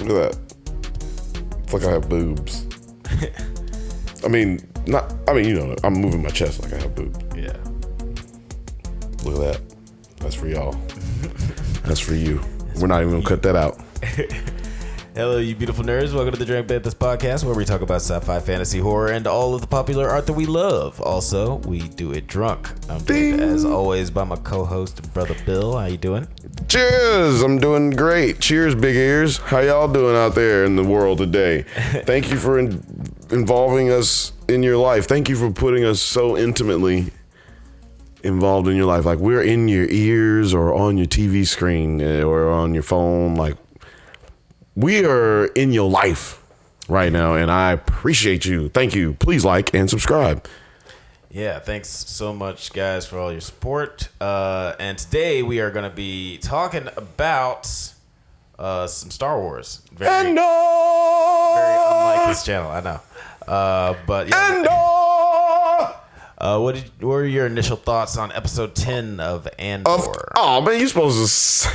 Look at that. It's like I have boobs. I mean, I'm moving my chest like I have boobs. Yeah. Look at that. That's for y'all. That's for you. We're not even going to cut that out. Hello, you beautiful nerds. Welcome to the Drunk Banthas podcast, where we talk about sci-fi, fantasy, horror, and all of the popular art that we love. Also, we do it drunk. I'm joined, as always, by my co-host, Brother Bill. How you doing? Cheers. I'm doing great. Cheers, big ears. How y'all doing out there in the world today? Thank you for involving us in your life. Thank you for putting us so intimately involved in your life. Like, we're in your ears or on your TV screen or on your phone. Like, we are in your life right now, and I appreciate you. Thank you. Please like and subscribe. Yeah, thanks so much, guys, for all your support. And today we are going to be talking about some Star Wars. Very unlike this channel, I know. But yeah. What were your initial thoughts on episode 10 of Andor? Oh man, you're supposed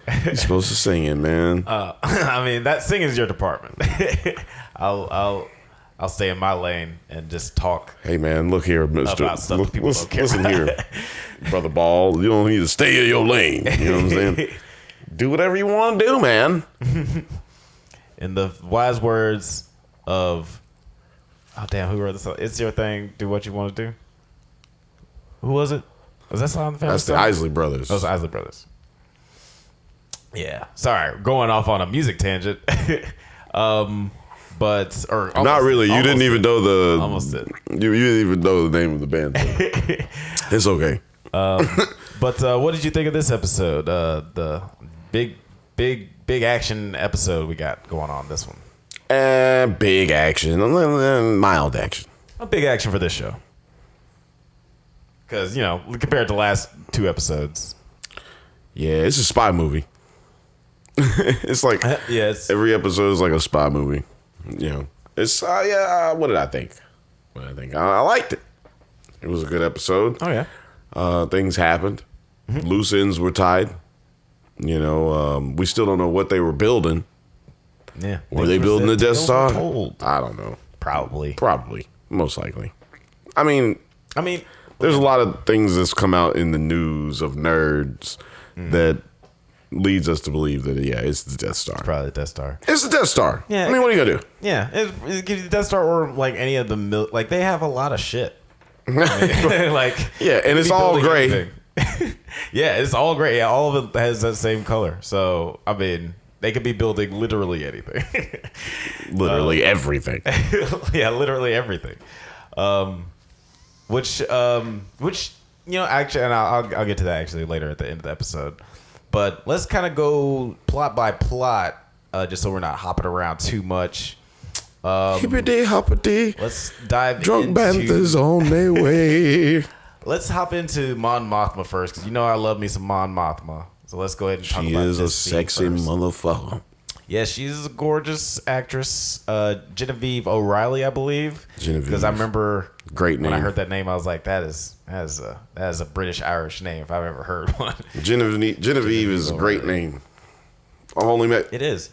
to sing it, man. I mean, that singing is your department. I'll stay in my lane and just talk. Hey man, look here, Mister. About stuff people don't care listen here, Brother Ball. You don't need to stay in your lane. You know what I'm saying? Do whatever you want to do, man. In the wise words of, oh damn, who wrote this? It's your thing. Do what you want to do. Who was it? Was that song? That's the Isley Brothers. Those Isley Brothers. Yeah, sorry, going off on a music tangent. But not really. You didn't even know the almost did. You didn't even know the name of the band. So. It's okay. But what did you think of this episode? The big action episode we got going on this one. Big action, mild action. A big action for this show. Because, compared to the last two episodes. Yeah, it's a spy movie. It's like every episode is like a spy movie. It's what did I think? I liked it. It was a good episode. Oh yeah. Things happened. Mm-hmm. Loose ends were tied. We still don't know what they were building. Yeah. Were they building the Death Star? I don't know. Probably. Most likely. I mean, there's a lot of things that's come out in the news of nerds that leads us to believe that, it's the Death Star. Probably the Death Star. It's the Death Star. Yeah. I mean, what are you going to do? Yeah. It gives you the Death Star or like any of the... Like, they have a lot of shit. Like... Yeah, and it's all gray. Yeah, it's all gray. Yeah, all of it has that same color. So, I mean... They could be building literally anything. Literally everything. Yeah, literally everything. Which actually, and I'll get to that actually later at the end of the episode. But let's kind of go plot by plot, just so we're not hopping around too much. Hippity hoppity. Let's dive Drunk into... Banthas on their way. Let's hop into Mon Mothma first, because I love me some Mon Mothma. So let's go ahead and talk about this. She is a sexy motherfucker. Yeah, she's a gorgeous actress. Genevieve O'Reilly, I believe. Genevieve. Because I remember great name. When I heard that name, I was like, that is a British-Irish name if I've ever heard one. Genevieve is a great name. It is.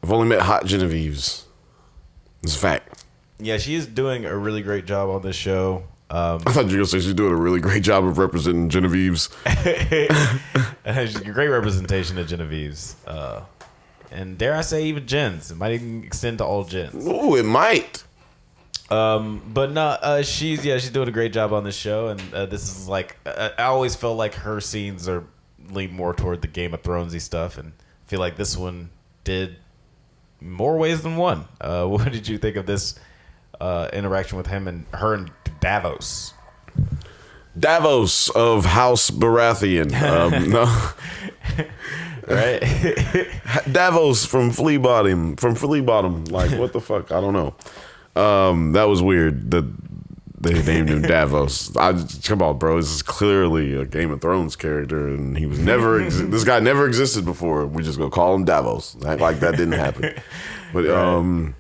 I've only met hot Genevieves. It's a fact. Yeah, she is doing a really great job on this show. I thought you were going to say she's doing a really great job of representing Genevieves. She's a great representation of Genevieves. And dare I say even gens. It might even extend to all gens. Oh, it might. But no, she's doing a great job on this show. And this is like, I always felt like her scenes are lean more toward the Game of Thronesy stuff. And I feel like this one did more ways than one. What did you think of this interaction with him and her and Davos of House Baratheon. No, right? Davos from Flea Bottom. Like, what the fuck? I don't know. That was weird that they named him Davos. Come on, bro. This is clearly a Game of Thrones character, and he was never. This guy never existed before. We just gonna call him Davos. Act like that didn't happen. But right.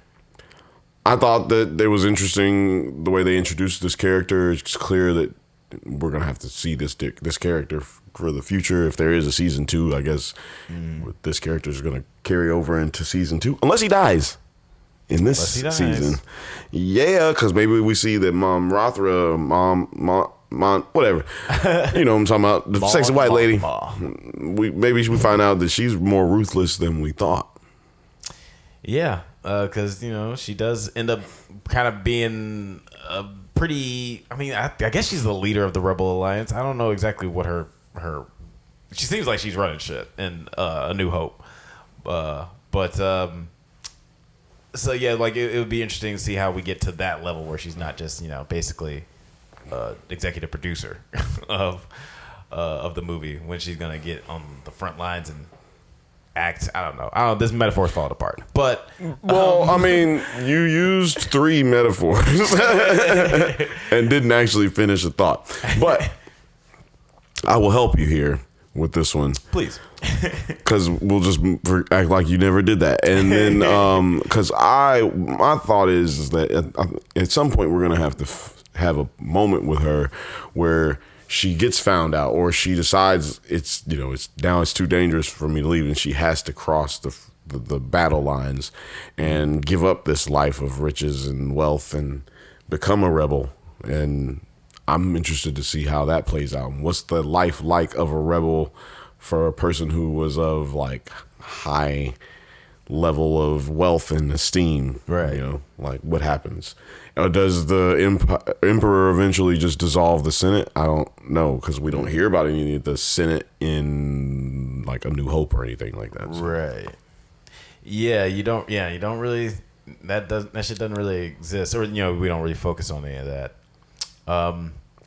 I thought that it was interesting the way they introduced this character. It's clear that we're gonna have to see this character for the future. If there is a season 2, I guess this character is gonna carry over into season 2, unless he dies in this season. Yeah, because maybe we see that Mom Rothra, Mom, whatever. You know what I'm talking about, the sexy white lady. Maybe we find out that she's more ruthless than we thought. Yeah, because she does end up kind of being a pretty. I mean, I guess she's the leader of the Rebel Alliance. I don't know exactly what her. She seems like she's running shit in A New Hope, but so yeah, like it would be interesting to see how we get to that level where she's not just basically executive producer of the movie, when she's gonna get on the front lines and act. I don't know. This metaphor's falling apart. But I mean, you used 3 metaphors and didn't actually finish a thought. But I will help you here with this one, please, because we'll just act like you never did that. And then, because my thought is that at some point we're gonna have to have a moment with her where she gets found out, or she decides it's too dangerous for me to leave, and she has to cross the battle lines and give up this life of riches and wealth and become a rebel. And I'm interested to see how that plays out. What's the life like of a rebel for a person who was of like high level of wealth and esteem, right? Like what happens? Does the emperor eventually just dissolve the Senate? I don't know, because we don't hear about any of the Senate in like A New Hope or anything like that. So. Right. Yeah, you don't really. That shit doesn't really exist, or we don't really focus on any of that.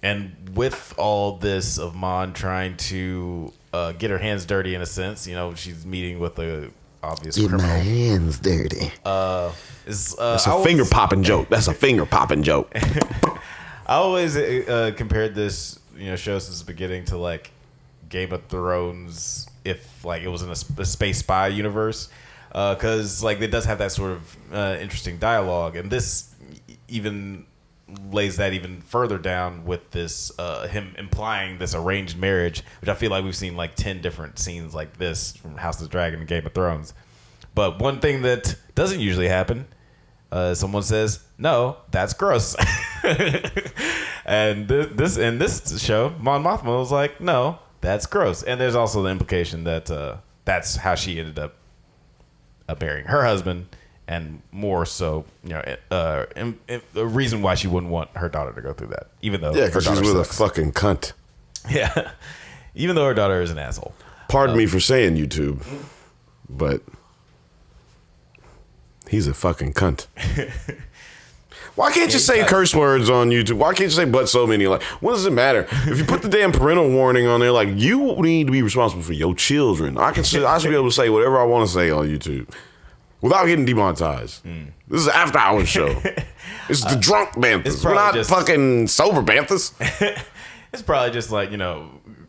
And with all this of Mon trying to get her hands dirty in a sense, she's meeting with a obvious criminal. Get my hands dirty. That's a finger popping joke. That's a finger popping joke. I always compared this show since the beginning to like Game of Thrones, if like it was in a space spy universe, because like it does have that sort of interesting dialogue, and this even lays that even further down with this him implying this arranged marriage, which I feel like we've seen like 10 different scenes like this from House of the Dragon and Game of Thrones. But one thing that doesn't usually happen, someone says, "No, that's gross." And this show, Mon Mothma was like, "No, that's gross." And there's also the implication that that's how she ended up marrying her husband. And more so, a reason why she wouldn't want her daughter to go through that, even though because she's with a fucking cunt. Yeah, even though her daughter is an asshole. Pardon me for saying YouTube, but he's a fucking cunt. Why can't you say curse words on YouTube? Why can't you say but so many? Like, what does it matter? If you put the damn parental warning on there, like, you need to be responsible for your children. I should be able to say whatever I want to say on YouTube without getting demonetized. This is an after-hours show. This is the drunk Banthas. We're not fucking sober Banthas. It's probably just like,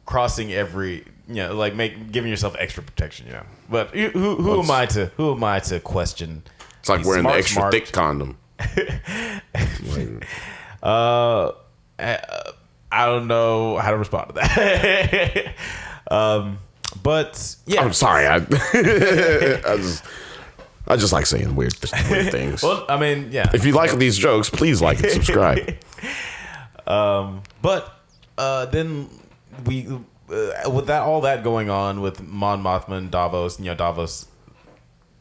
crossing every, like giving yourself extra protection, But who am I to question? It's like wearing the extra thick condom. I don't know how to respond to that. But yeah, I'm sorry. I just like saying weird things. Well, I mean, yeah. If you like these jokes, please like and subscribe. But then we, with all that going on with Mon Mothma and Davos, Davos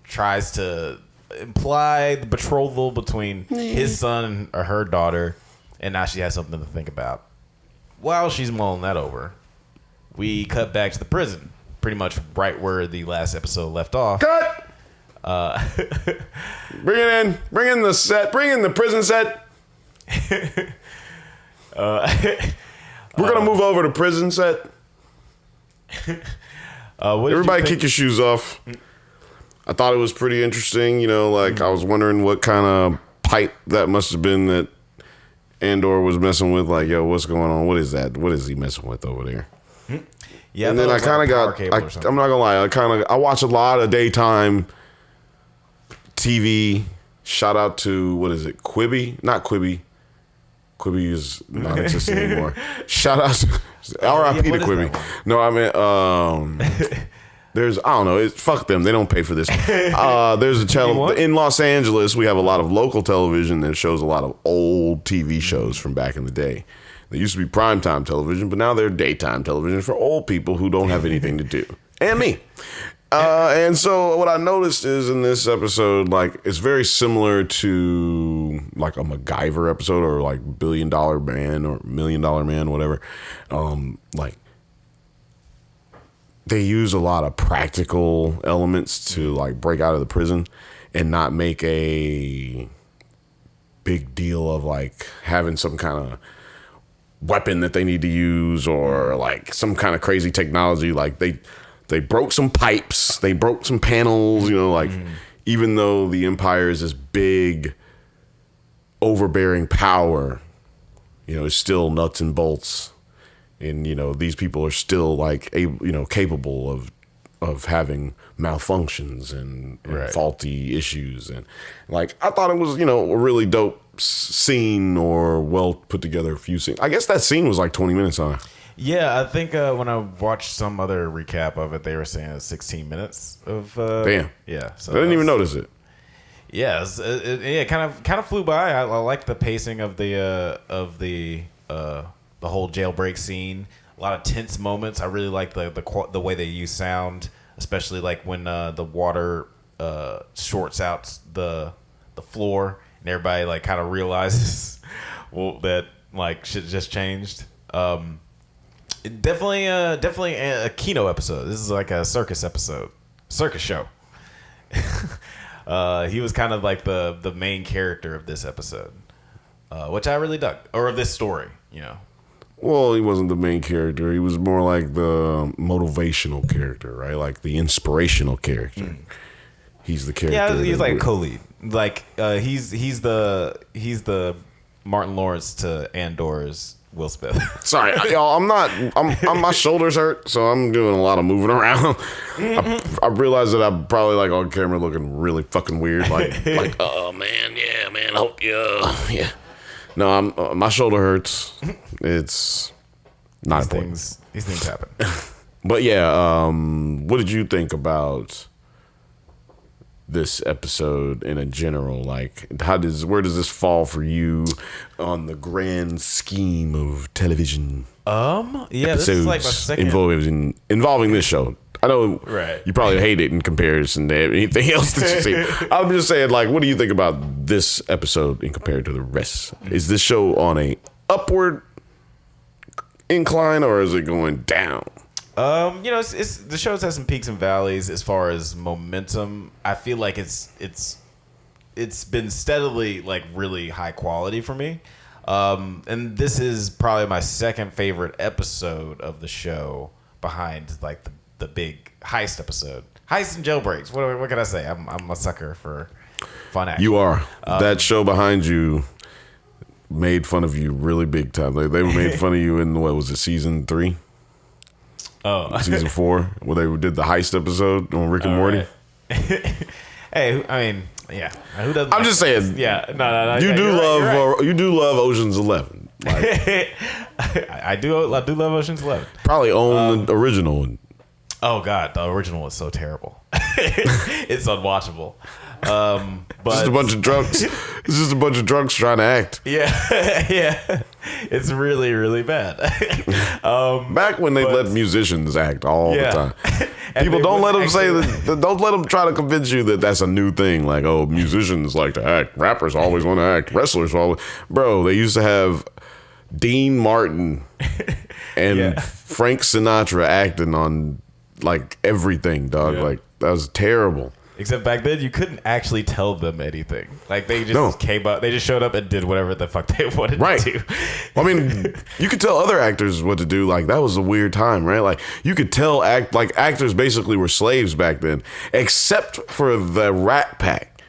tries to imply the betrothal between his son and her daughter, and now she has something to think about. While she's mulling that over, we cut back to the prison, pretty much right where the last episode left off. Cut! Bring it in. Bring in the set. Bring in the prison set. We're going to move over to prison set. Everybody kick your shoes off. I thought it was pretty interesting. I was wondering what kind of pipe that must have been that Andor was messing with. Like, yo, what's going on? What is that? What is he messing with over there? Yeah, and then I kind of got, I'm not going to lie, I watch a lot of daytime TV. Shout out to, what is it, Quibi? Not Quibi. Quibi is non-existent anymore. Shout out to R.I.P. to Quibi. No, I mean, there's, I don't know, fuck them. They don't pay for this. There's a channel in Los Angeles. We have a lot of local television that shows a lot of old TV shows from back in the day. They used to be primetime television, but now they're daytime television for old people who don't have anything to do. And me. And so what I noticed is in this episode, like, it's very similar to like a MacGyver episode or like $1 Billion Man or $1 Million Man, whatever. Like, they use a lot of practical elements to like break out of the prison and not make a big deal of like having some kind of weapon that they need to use or like some kind of crazy technology. Like they broke some pipes, they broke some panels, you know, like even though the Empire is this big overbearing power, you know, it's still nuts and bolts. And, you know, these people are still like, capable of having malfunctions and faulty issues. And like, I thought it was, you know, a really dope scene or well put together few scenes. I guess that scene was like 20 minutes, huh? Yeah, I think when I watched some other recap of it, they were saying it's 16 minutes of. Damn. Yeah. So I didn't even notice it. Yeah, it kind of flew by. I like the pacing of the whole jailbreak scene. A lot of tense moments. I really like the way they use sound, especially like when the water shorts out the floor and everybody like kind of realizes that like shit just changed. Definitely a Kino episode. This is like a circus show. He was kind of like the main character of this episode, which I really dug, or of this story, you know. Well, he wasn't the main character. He was more like the motivational character, right? Like the inspirational character. He's the character. Yeah, he's like a co-lead. Like he's the Martin Lawrence to Andor's Will Smith. Sorry, y'all. I'm my shoulders hurt, so I'm doing a lot of moving around. I realize that I'm probably like on camera looking really fucking weird. Like, oh man, yeah, man. I hope yeah. No, my shoulder hurts. It's not important. These things happen. But yeah, what did you think about this episode in a general? Like, where does this fall for you on the grand scheme of television? Yeah, episodes this is like my second involving this show. I know you probably hate it in comparison to anything else that you've seen. I'm just saying, like, what do you think about this episode in compared to the rest? Is this show on a upward incline or is it going down? You know, it's the show's had some peaks and valleys as far as momentum. I feel like it's been steadily like really high quality for me. And this is probably my second favorite episode of the show behind like the big heist episode. Heist and jailbreaks. What can I say? I'm a sucker for fun action. You are. That show behind you made fun of you really big time. They made fun of you in, what was it, season 3? Oh. Season 4, where they did the heist episode on Rick and Morty. Right. Hey, I mean, yeah. Who doesn't? I'm just saying. Yeah, no. You do love Ocean's 11. Like, I do love Ocean's 11. Probably own the original one. Oh God, the original is so terrible. It's unwatchable. But just a bunch of drunks. It's just a bunch of drunks trying to act. Yeah. It's really, really bad. Back when they let musicians act all the time. People don't let them say that. Don't let them try to convince you that that's a new thing. Like, oh, musicians like to act. Rappers always want to act. Wrestlers always. Bro, they used to have Dean Martin and Frank Sinatra acting on like everything, dog. Yeah. Like, that was terrible. Except back then, you couldn't actually tell them anything. Like, they just came up, they just showed up and did whatever the fuck they wanted to do. I mean, you could tell other actors what to do. Like, that was a weird time, right? Like, you could tell actors basically were slaves back then, except for the Rat Pack.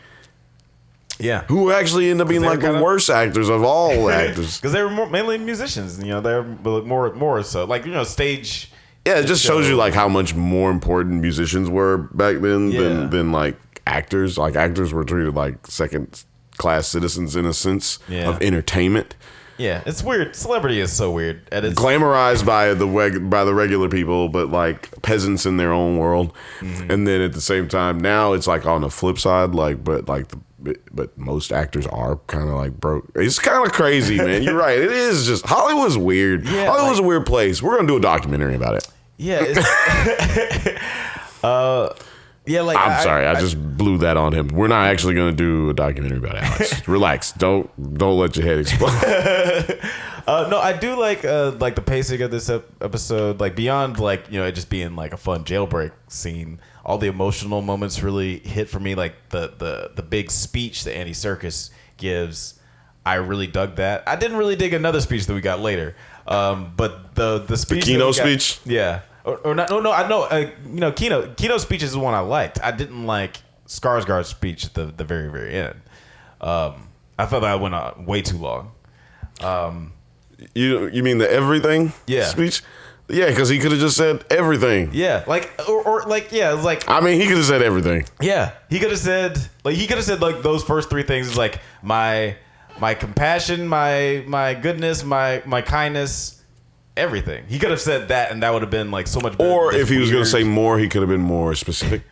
Yeah. Who actually ended up being like the worst actors of all actors. Because they were mainly musicians, you know, they're more so. Like, you know, stage... Yeah, it just shows you like how much more important musicians were back then than like actors. Like actors were treated like second class citizens in a sense of entertainment. Yeah, it's weird. Celebrity is so weird. And it's glamorized by the regular people, but like peasants in their own world. And then at the same time, now it's like on the flip side, like but most actors are kind of like broke. It's kind of crazy, man. You're right. It is just Hollywood's weird. Yeah, Hollywood's a weird place. We're gonna do a documentary about it. Yeah. Yeah, like I'm sorry, I just blew that on him. We're not actually going to do a documentary about Alex. Relax. Don't let your head explode. No, I do like the pacing of this episode. Like beyond like it just being like a fun jailbreak scene. All the emotional moments really hit for me. Like the big speech that Andy Serkis gives. I really dug that. I didn't really dig another speech that we got later. But the speech, the keynote speech, yeah. Or not, no, I know. Keynote speech is the one I liked. I didn't like Skarsgård's speech at the very, very end. I thought that went on way too long. You mean the everything speech? Yeah, because he could have just said everything. Yeah, like I mean, he could have said everything. Yeah, he could have said like those first three things is like my compassion, my goodness, my kindness. Everything. He could have said that, and that would have been like so much better. Or if he was going to say more, he could have been more specific.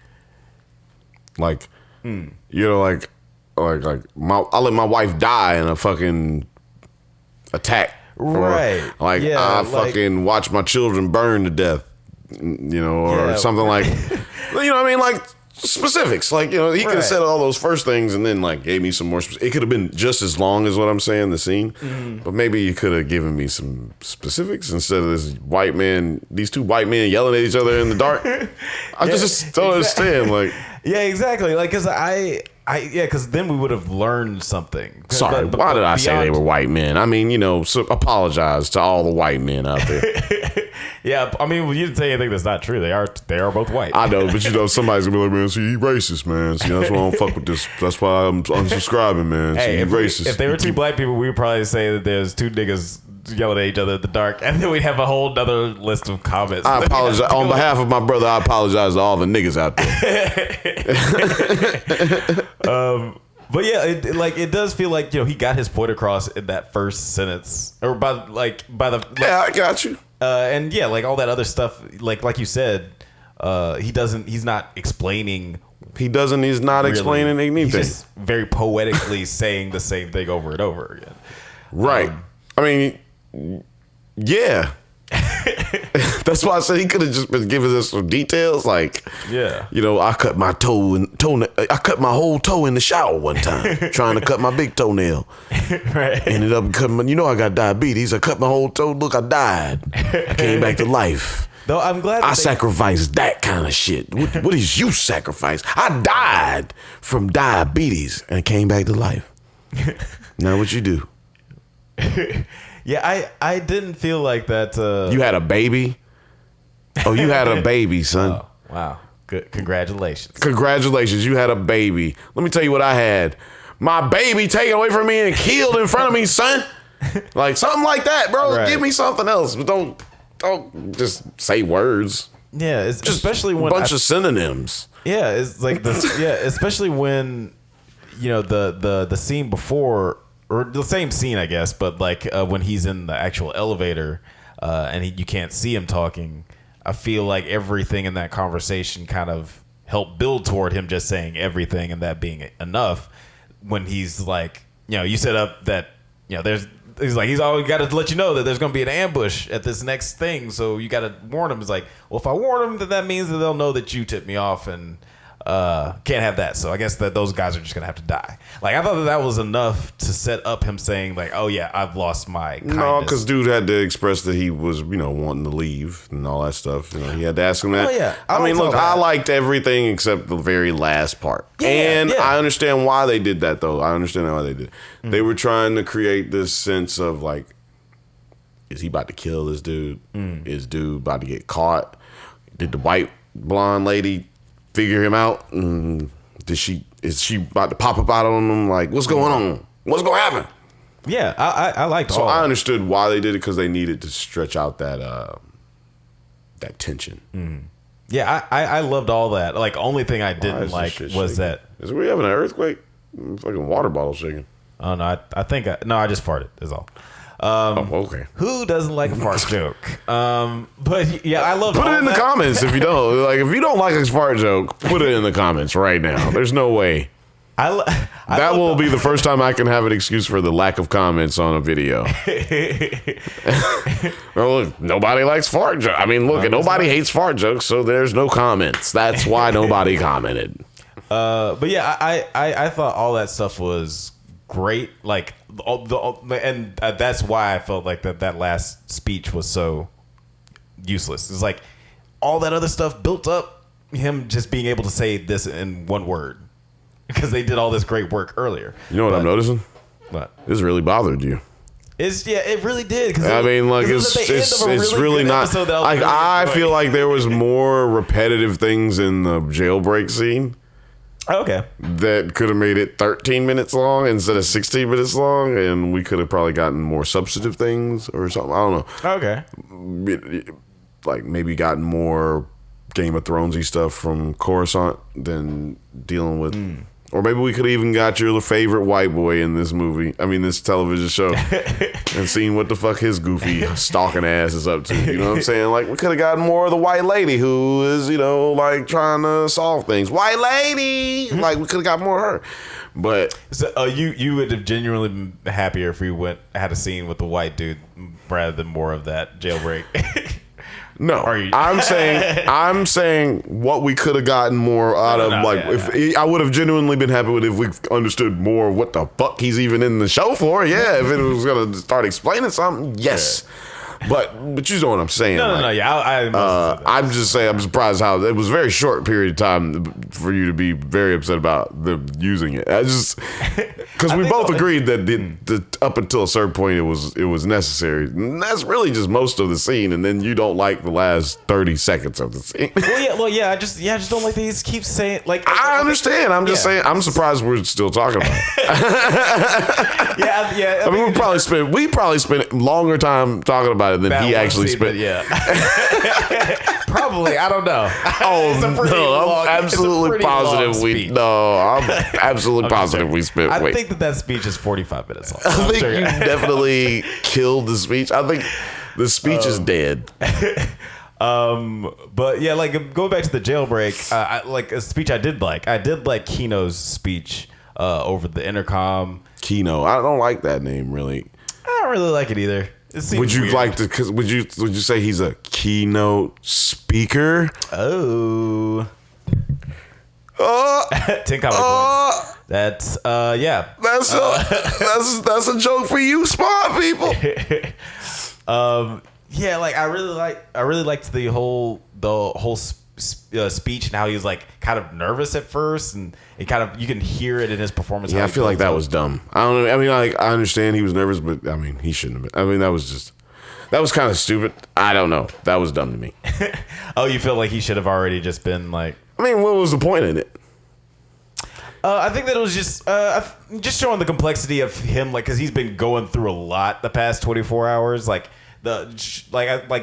Like, like I let my wife die in a fucking attack, right? Or, like I fucking watch my children burn to death, or something like, what I mean, like. Specifics, like he could have said all those first things and then like gave me some more. It could have been just as long as what I'm saying, the scene, but maybe you could have given me some specifics instead of these two white men yelling at each other in the dark. I just don't understand. Like, yeah, exactly. Like, because then we would have learned something. Sorry, why did I say they were white men? I mean, so apologize to all the white men out there. Yeah, I mean, you didn't say anything that's not true. They are both white. I know, but somebody's gonna be like, man, see, he racist, man. See, that's why I don't fuck with this. That's why I'm unsubscribing, man. See, he racist. If there were two black people, we would probably say that there's two niggas yelling at each other in the dark, and then we'd have a whole other list of comments. I apologize on behalf of my brother. I apologize to all the niggas out there. But yeah, it does feel like he got his point across in that first sentence, or by the yeah, I got you. And yeah, like all that other stuff, like you said, he's not explaining. He's not really explaining anything. He's just very poetically saying the same thing over and over again. Right. I mean, yeah. That's why I said he could have just been giving us some details, like, I cut my I cut my whole toe in the shower one time, trying to cut my big toenail. Right. Ended up cutting I got diabetes. I cut my whole toe. Look, I died. I came back to life. Though I'm glad I sacrificed that kind of shit. What is you sacrifice? I died from diabetes and came back to life. Now what you do? Yeah, I didn't feel like that. You had a baby? Oh, you had a baby, son. Oh, wow. Good. Congratulations. Congratulations. You had a baby. Let me tell you what I had. My baby taken away from me and killed in front of me, son. Like something like that, bro. Right. Give me something else. But don't just say words. Yeah, it's just especially when a bunch of synonyms. Yeah, it's like this. Yeah, especially when the scene before. Or the same scene, I guess, but like when he's in the actual elevator and you can't see him talking, I feel like everything in that conversation kind of helped build toward him just saying everything and that being enough. When he's like, you set up that, he's always got to let you know that there's going to be an ambush at this next thing. So you got to warn him. It's like, well, if I warn them, then that means that they'll know that you tipped me off and can't have that. So I guess that those guys are just gonna have to die. Like I thought that was enough to set up him saying like, oh yeah, I've lost my kindness. No, because dude had to express that he was wanting to leave and all that stuff. He had to ask him that. Oh yeah. I mean, look, I liked everything except the very last part. Yeah, I understand why they did that though. I understand why they did. Mm-hmm. They were trying to create this sense of like, is he about to kill this dude? Is dude about to get caught? Did the white blonde lady figure him out? Is she about to pop up out on him? Like, what's going on? What's going to happen? Yeah, I liked so all I understood why they did it because they needed to stretch out that tension. Yeah, I loved all that. Like, only thing I didn't like was shaking? Is we having an earthquake? Fucking water bottle shaking. Oh no, I think I just farted is all. Okay. Who doesn't like a fart joke? But yeah, I love. Put it in the comments if you don't. Like, if you don't like a fart joke, put it in the comments right now. There's no way. That will be the first time I can have an excuse for the lack of comments on a video. Well, look, nobody likes fart jokes. I mean, look, nobody hates fart jokes, so there's no comments. That's why nobody commented. But yeah, I thought all that stuff was great. Like, and that's why I felt like that last speech was so useless. It's like all that other stuff built up him just being able to say this in one word. Because they did all this great work earlier. You know what I'm noticing? What? This really bothered you. It really did. I mean, like, it's really not. Like, I feel like there was more repetitive things in the jailbreak scene. Okay. That could have made it 13 minutes long instead of 16 minutes long, and we could have probably gotten more substantive things or something. I don't know. Okay. Like, maybe gotten more Game of Thronesy stuff from Coruscant than dealing with. Or maybe we could have even got your favorite white boy in this movie. I mean, this television show. And seen what the fuck his goofy stalking ass is up to. You know what I'm saying? Like, we could have gotten more of the white lady who is, like, trying to solve things. White lady! Like, we could have got more of her. But so, you would have genuinely been happier if we had a scene with the white dude rather than more of that jailbreak. No, I'm saying what we could have gotten more out of. I would have genuinely been happy with if we understood more what the fuck he's even in the show for. Yeah, if it was gonna start explaining something, yes. Yeah. But you know what I'm saying. No. Yeah, I'm just saying I'm surprised how it was a very short period of time for you to be very upset about them using it. Because we both agreed that the up until a certain point it was necessary. And that's really just most of the scene, and then you don't like the last 30 seconds of the scene. I just don't like that he keeps saying like. I understand. I'm just saying. I'm surprised we're still talking about it. yeah. I mean, we probably spent longer time talking about it than he actually spent. Yeah. Probably. I don't know. I'm absolutely positive we spent. I think that speech is 45 minutes long. I think you definitely killed the speech. I think the speech is dead. But yeah, like going back to the jailbreak, I like a speech I did like. I did like Kino's speech over the intercom. Kino, I don't like that name really. I don't really like it either. Would you weird. like to? Cause would you say he's a keynote speaker? Oh. 10 comedy points. That's yeah. That's a joke for you, smart people. Yeah, like I really liked the whole speech and how he was like kind of nervous at first, and it kind of you can hear it in his performance. Yeah, I feel like that was dumb. I don't know. I mean, like I understand he was nervous, but I mean he shouldn't have been. I mean that was kind of stupid. I don't know. That was dumb to me. Oh, you feel like he should have already just been like. I mean, what was the point in it? I think that it was just showing the complexity of him, like, because he's been going through a lot the past 24 hours. Like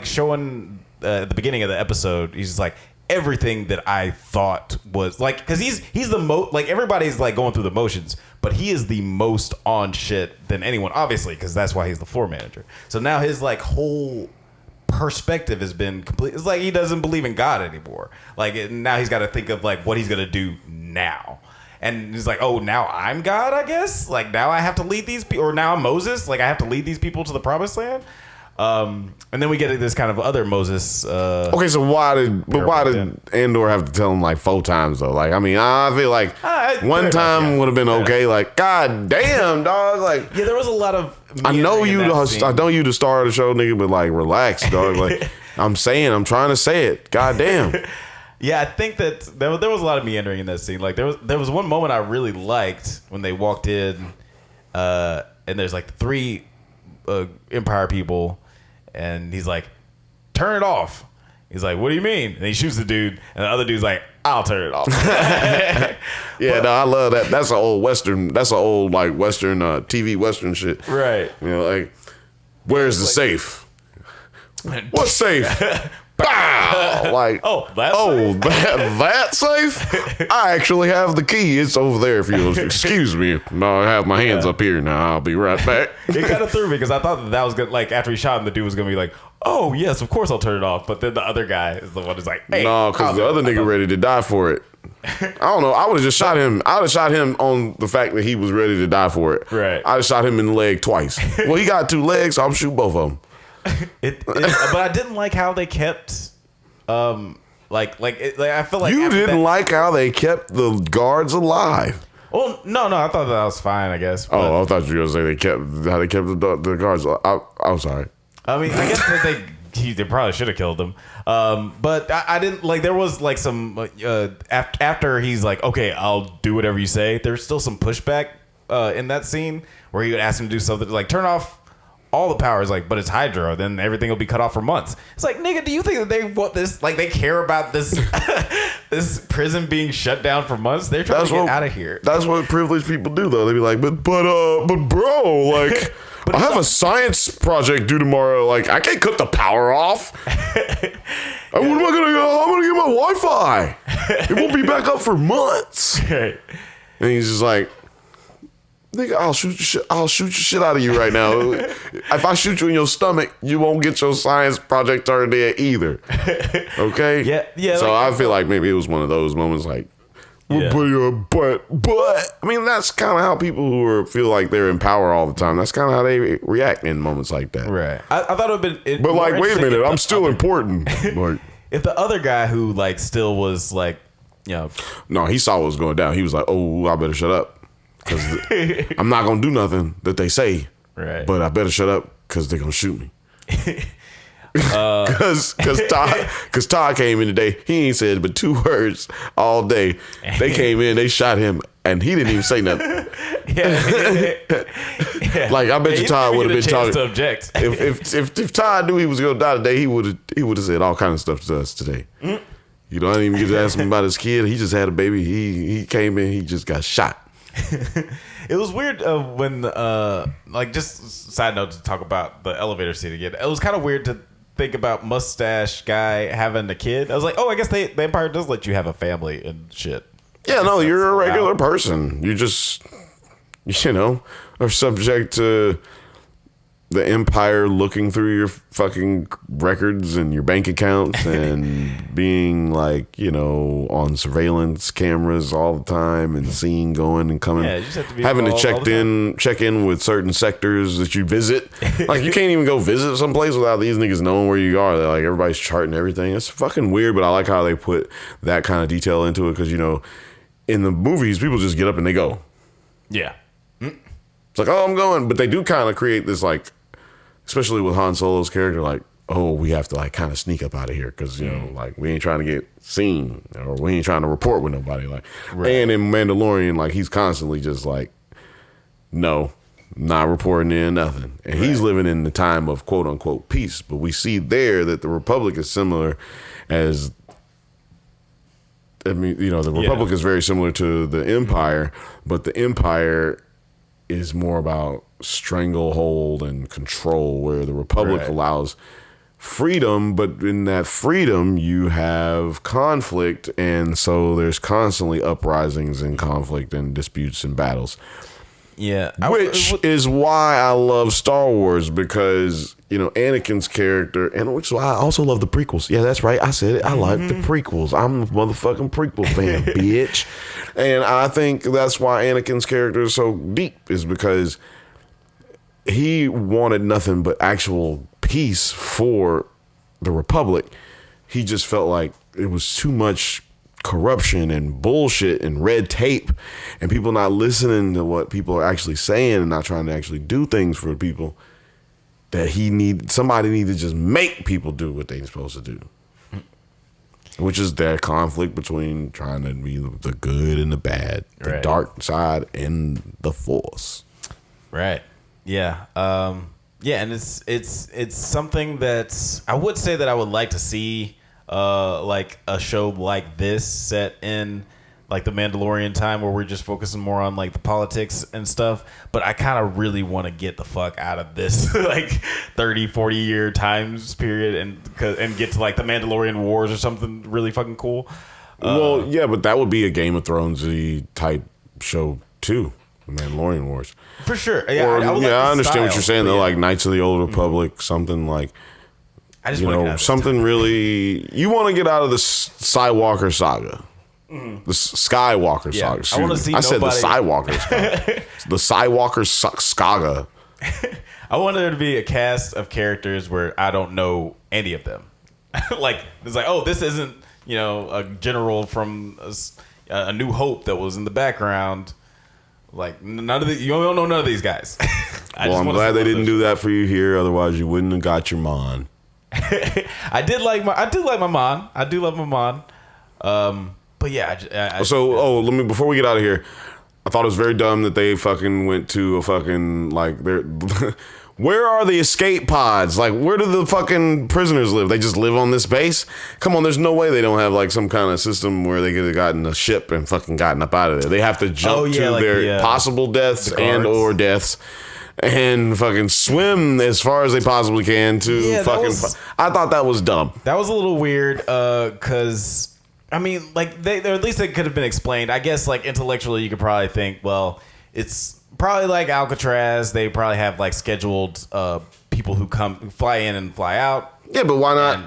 showing at the beginning of the episode, he's just like everything that I thought was like, because he's the most like everybody's like going through the motions, but he is the most on shit than anyone, obviously, because that's why he's the floor manager. So now his like whole perspective has been complete. It's like he doesn't believe in God anymore. Like now he's got to think of like what he's gonna do now. And he's like, oh, now I'm God, I guess? Like, now I have to lead these people, or now I'm Moses? Like, I have to lead these people to the promised land? And then we get this kind of other Moses. Okay, so why did Andor have to tell him like 4 times, though? Like, I mean, I feel like one time would have been okay. Like, God damn, dog. Like, yeah, there was a lot of. I know you the star of the show, nigga, but like, relax, dog. Like, I'm trying to say it. God damn. Yeah, I think that there was a lot of meandering in that scene. Like there was one moment I really liked when they walked in, and there's like 3 Empire people, and he's like, "Turn it off." He's like, "What do you mean?" And he shoots the dude, and the other dude's like, "I'll turn it off." Yeah, no, I love that. That's an old Western. That's an old like Western TV Western shit. Right. You know, like, where's the safe? What's safe? Bow! Like, that safe? I actually have the key. It's over there if you'll excuse me. No, I have my hands up here now. I'll be right back. It kind of threw me because I thought that was good. Like, after he shot him, the dude was going to be like, oh, yes, of course I'll turn it off. But then the other guy is the one who's like, hey. No, because the other nigga ready to die for it. I don't know. I would have just shot him. I would have shot him on the fact that he was ready to die for it. Right. I just shot him in the leg twice. Well, he got 2 legs, so I'm shoot both of them. But I didn't like how they kept, I feel like you didn't like how they kept the guards alive. Well, no, I thought that was fine, I guess. But, I thought you were gonna say how they kept the guards alive. I'm sorry. I mean, I guess that they probably should have killed him. But I didn't like. There was like some after he's like, okay, I'll do whatever you say. There's still some pushback in that scene where he would ask him to do something like turn off all the powers, like, but it's hydro, then everything will be cut off for months. It's like, nigga, do you think that they want this? Like, they care about this this prison being shut down for months? They're trying to get out of here. That's what privileged people do, though. They be like, but bro, like, I have a science project due tomorrow. Like, I can't cut the power off. What am I gonna go? I'm gonna get my Wi-Fi. It won't be back up for months. Right. And he's just like, nigga, I'll shoot your shit out of you right now. If I shoot you in your stomach, you won't get your science project turned in either. Okay? Yeah. So I feel like maybe it was one of those moments like, but I mean, that's kind of how people who feel like they're in power all the time, that's kind of how they react in moments like that. Right. I thought it would have been. But like, wait a minute, I'm still important. Like, if the other guy who like still was like, no, he saw what was going down. He was like, oh, I better shut up. Because I'm not going to do nothing that they say. Right. But I better shut up because they're going to shoot me. Because Todd came in today. He ain't said but 2 words all day. They came in, they shot him, and he didn't even say nothing. Like, I bet you Todd would have been talking. To object. If Todd knew he was going to die today, he would have said all kinds of stuff to us today. Mm. You know, I didn't even get to ask him about his kid. He just had a baby. He came in, he just got shot. It was weird when like, just side note to talk about the elevator scene again. It was kind of weird to think about mustache guy having a kid. I was like, oh, I guess the Empire does let you have a family and shit. Yeah, no, you're a regular person. You just, are subject to the Empire looking through your fucking records and your bank accounts and being like, on surveillance cameras all the time and seeing going and coming. Yeah, you just have to be having to check in with certain sectors that you visit. Like, you can't even go visit someplace without these niggas knowing where you are. They're like, everybody's charting everything. It's fucking weird, but I like how they put that kind of detail into it because, in the movies, people just get up and they go. Yeah. It's like, oh, I'm going. But they do kind of create this, like, especially with Han Solo's character, like, oh, we have to, like, kind of sneak up out of here because, like, we ain't trying to get seen or we ain't trying to report with nobody. Like, right. And in Mandalorian, like, he's constantly just like, no, not reporting in nothing. And he's living in the time of quote unquote peace. But we see there that the Republic is similar as, the Republic is very similar to the Empire, but the Empire is more about stranglehold and control, where the Republic allows freedom, but in that freedom you have conflict, and so there's constantly uprisings and conflict and disputes and battles. Yeah. Which is why I love Star Wars, because, Anakin's character, and which is why I also love the prequels. Yeah, that's right. I said it. I like the prequels. I'm a motherfucking prequel fan, bitch. And I think that's why Anakin's character is so deep, is because he wanted nothing but actual peace for the Republic. He just felt like it was too much corruption and bullshit and red tape and people not listening to what people are actually saying and not trying to actually do things for people, that somebody need to just make people do what they're supposed to do. Which is that conflict between trying to be the good and the bad, the dark side and the Force. Right. Yeah. And it's something that I would say that I would like to see, like a show like this set in like the Mandalorian time where we're just focusing more on like the politics and stuff. But I kind of really want to get the fuck out of this like 30, 40 year times period and get to like the Mandalorian Wars or something really fucking cool. Well, yeah, but that would be a Game of Thrones-y type show too. The Mandalorian Wars. For sure. Yeah, Or, I understand what you're saying. They're yeah. like Knights of the Old Republic, something like, I just you wanna get out know, of this something really. You want to get out of the Skywalker saga. The Skywalker Yeah. saga. I wanna see I said the nobody- Skywalker saga. The Skywalker saga. I want there to be a cast of characters where I don't know any of them. Like, it's like, oh, this isn't, you know, a general from a New Hope that was in the background. Like, none of you don't know none of these guys. Well, I'm glad they didn't do that for you here. Otherwise, you wouldn't have got your Mon. I did like my Mon. I do love my Mon. But yeah, before we get out of here, I thought it was very dumb that they fucking went to a fucking like where are the escape pods? Like, where do the fucking prisoners live? They just live on this base? Come on, there's no way they don't have like some kind of system where they could have gotten a ship and fucking gotten up out of there. They have to jump to like their possible deaths and or deaths and fucking swim as far as they possibly can to I thought that was dumb. That was a little weird because I mean, like or at least it could have been explained. I guess like intellectually you could probably think, well, it's probably like Alcatraz. They probably have like scheduled people who fly in and fly out. Yeah, but why not?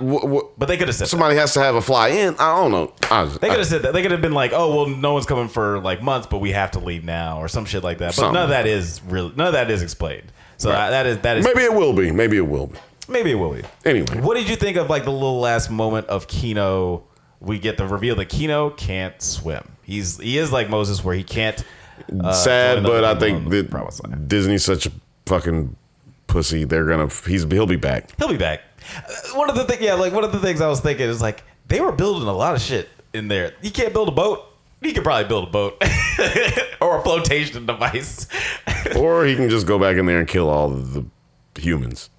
But they could have said somebody has to have a fly in. I don't know. They could have said that. They could have been like, "Oh, well, no one's coming for like months, but we have to leave now," or some shit like that. But none of that is explained. So that is maybe it will be. Maybe it will be. Maybe it will be. Anyway, what did you think of like the little last moment of Kino? We get the reveal that Kino can't swim. He is like Moses, where he can't. Sad, but I think that Disney's such a fucking pussy. He'll be back. He'll be back. One of the things I was thinking is like they were building a lot of shit in there. He can't build a boat. He could probably build a boat or a flotation device, or he can just go back in there and kill all the humans.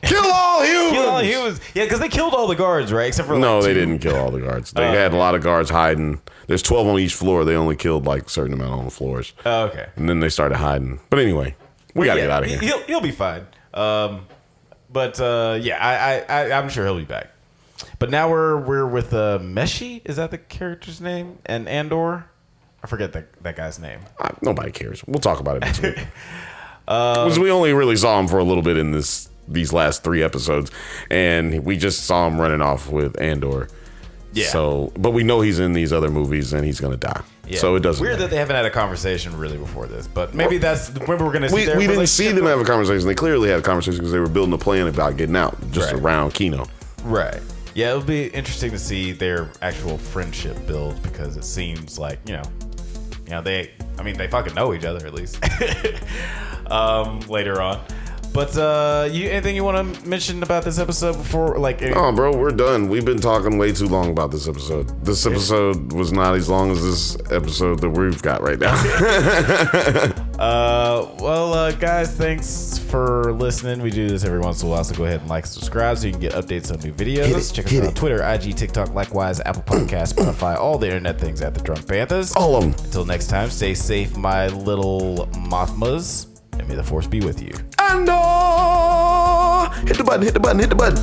Kill all humans! Kill all humans. Yeah, because they killed all the guards, right? Except for no, they didn't kill all the guards. They had a lot of guards hiding. There's 12 on each floor. They only killed like a certain amount on the floors. Oh, okay. And then they started hiding. But anyway, we gotta get out of here. He'll be fine. I'm sure he'll be back. But now we're with Meshi. Is that the character's name? And Andor. I forget that guy's name. Nobody cares. We'll talk about it next week. Because we only really saw him for a little bit in these last 3 episodes, and we just saw him running off with Andor. Yeah. So, but we know he's in these other movies, and he's gonna die. Yeah. So it doesn't. Weird matter. that they haven't had a conversation really before this, but maybe that's when we're gonna see. We didn't see them have a conversation. They clearly had a conversation because they were building a plan about getting out, just around Kino. Right. Yeah, it'll be interesting to see their actual friendship build because it seems like they fucking know each other at least. Later on. But anything you want to mention about this episode before? Oh, bro, we're done. We've been talking way too long about this episode. This episode was not as long as this episode that we've got right now. Guys, thanks for listening. We do this every once in a while, so go ahead and like, subscribe, so you can get updates on new videos. Check us out on Twitter, IG, TikTok, likewise, Apple Podcasts, Spotify, all the internet things at the Drunk Banthas. All of them. Until next time, stay safe, my little Mothmas. And may the force be with you. Andor! Hit the button, hit the button, hit the button.